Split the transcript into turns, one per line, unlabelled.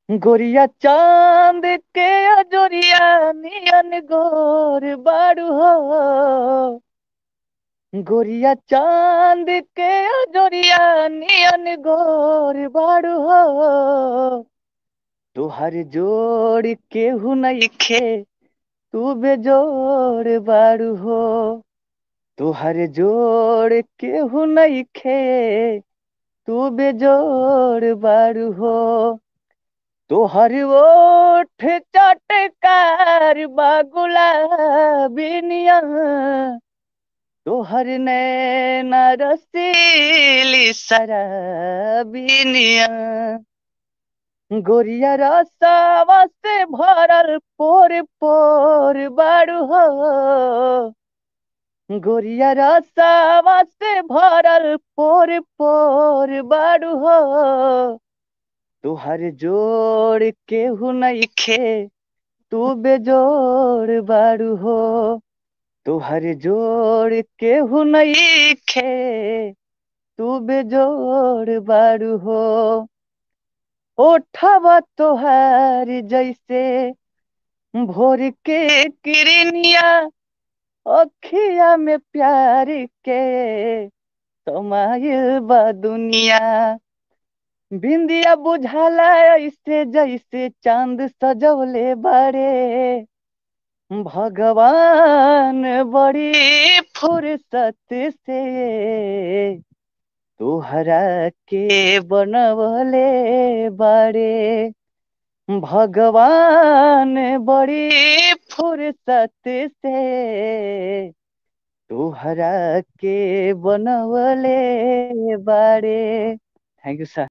गोरिया चांद के अजोरिया नियन गोर बारू हो। गोरिया चांद के अजोरिया नियन गोर बारू हो। तुहर जोड़ केहू नइखे, तू बेजोड़ बारू हो। तुहर जोड़ केहू नइखे, तू बेजोड़ बारू हो। तोहर ओठ चटकार बा गुलाबी नियन, तोहर नैना रसीली शराबी नियन। गोरिया रसावा से भरल पोर पोर बारू हो। गोरिया रसावा से भरल पोर पोर बारू हो। तुहर जोड़ केहू नइखे, तू बेजोड़ बारू हो। तुहर जोड़ केहू नइखे, तू बेजोड़ बारू हो। ओठवा तोहार जैसे भोर के किरनिया, अखिया में प्यार के समाइल बा दुनिया। बिंदिया बुझाला ऐसे जैसे चांद सजवले बारे भगवान, बड़ी फुर्सत से तोहरा के बनवले बारे भगवान, बड़ी फुर्सत से तोहरा के बनवले बारे। Thank you sir.